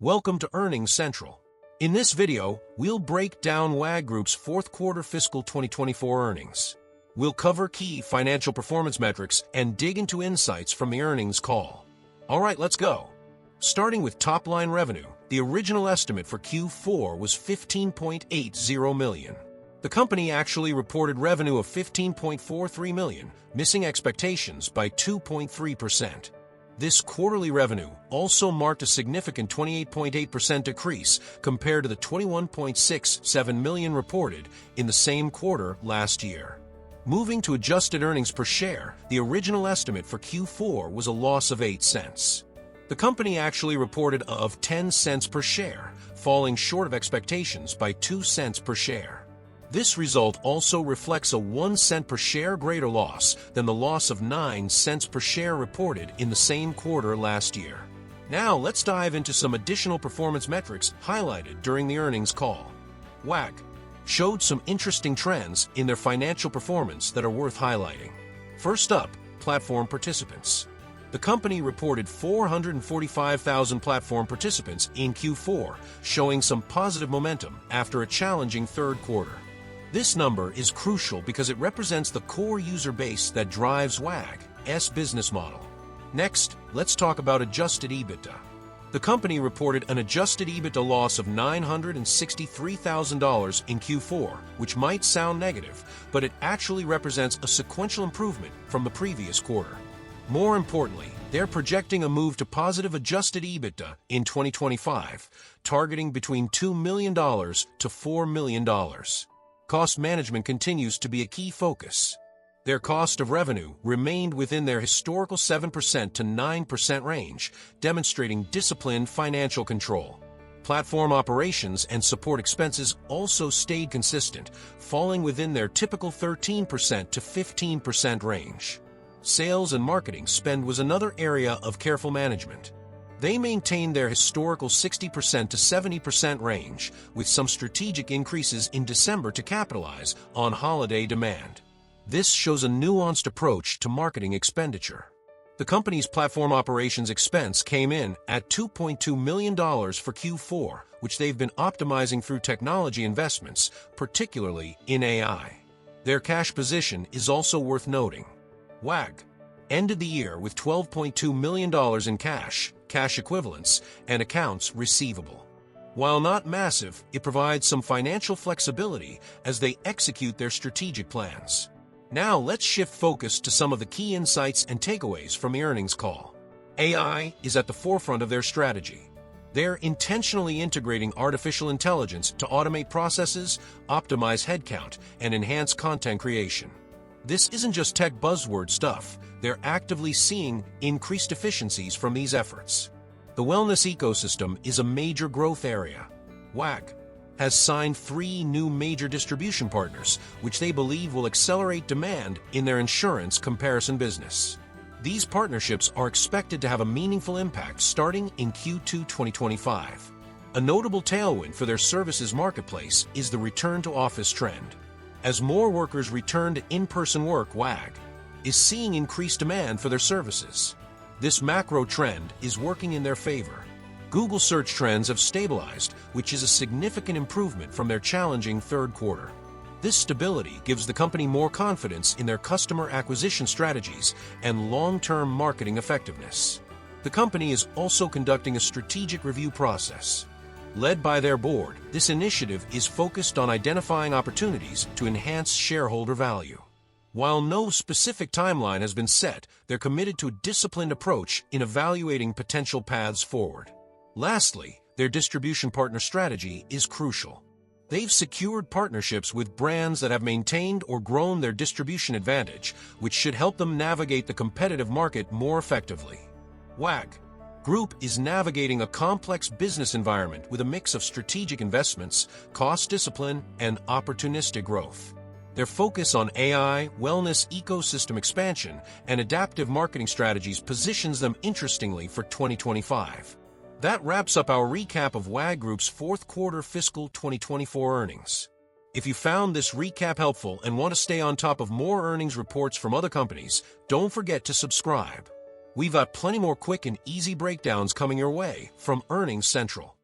Welcome to Earnings Central. In this video, we'll break down WAG Group's fourth quarter fiscal 2024 earnings. We'll cover key financial performance metrics and dig into insights from the earnings call. All right, let's go. Starting with top-line revenue, the original estimate for Q4 was $15.80 million. The company actually reported revenue of $15.43 million, missing expectations by 2.3%. This quarterly revenue also marked a significant 28.8% decrease compared to the $21.67 million reported in the same quarter last year. Moving to adjusted earnings per share, the original estimate for Q4 was a loss of 8 cents. The company actually reported of 10 cents per share, falling short of expectations by 2 cents per share. This result also reflects a 1 cent per share greater loss than the loss of 9 cents per share reported in the same quarter last year. Now let's dive into some additional performance metrics highlighted during the earnings call. WAG showed some interesting trends in their financial performance that are worth highlighting. First up, platform participants. The company reported 445,000 platform participants in Q4, showing some positive momentum after a challenging third quarter. This number is crucial because it represents the core user base that drives WAG's business model. Next, let's talk about adjusted EBITDA. The company reported an adjusted EBITDA loss of $963,000 in Q4, which might sound negative, but it actually represents a sequential improvement from the previous quarter. More importantly, they're projecting a move to positive adjusted EBITDA in 2025, targeting between $2 million to $4 million. Cost management continues to be a key focus. Their cost of revenue remained within their historical 7% to 9% range, demonstrating disciplined financial control. Platform operations and support expenses also stayed consistent, falling within their typical 13% to 15% range. Sales and marketing spend was another area of careful management. They maintained their historical 60% to 70% range, with some strategic increases in December to capitalize on holiday demand. This shows a nuanced approach to marketing expenditure. The company's platform operations expense came in at $2.2 million for Q4, which they've been optimizing through technology investments, particularly in AI. Their cash position is also worth noting. WAG ended the year with $12.2 million in cash equivalents, and accounts receivable. While not massive, it provides some financial flexibility as they execute their strategic plans. Now let's shift focus to some of the key insights and takeaways from the earnings call. AI is at the forefront of their strategy. They're intentionally integrating artificial intelligence to automate processes, optimize headcount, and enhance content creation. This isn't just tech buzzword stuff. They're actively seeing increased efficiencies from these efforts. The wellness ecosystem is a major growth area. WAG has signed 3 new major distribution partners, which they believe will accelerate demand in their insurance comparison business. These partnerships are expected to have a meaningful impact starting in Q2 2025. A notable tailwind for their services marketplace is the return-to-office trend. As more workers return to in-person work, WAG is seeing increased demand for their services. This macro trend is working in their favor. Google search trends have stabilized, which is a significant improvement from their challenging third quarter. This stability gives the company more confidence in their customer acquisition strategies and long-term marketing effectiveness. The company is also conducting a strategic review process. Led by their board, this initiative is focused on identifying opportunities to enhance shareholder value. While no specific timeline has been set, they're committed to a disciplined approach in evaluating potential paths forward. Lastly, their distribution partner strategy is crucial. They've secured partnerships with brands that have maintained or grown their distribution advantage, which should help them navigate the competitive market more effectively. WAG Group is navigating a complex business environment with a mix of strategic investments, cost discipline, and opportunistic growth. Their focus on AI, wellness ecosystem expansion, and adaptive marketing strategies positions them interestingly for 2025. That wraps up our recap of WAG Group's fourth quarter fiscal 2024 earnings. If you found this recap helpful and want to stay on top of more earnings reports from other companies, don't forget to subscribe. We've got plenty more quick and easy breakdowns coming your way from Earnings Central.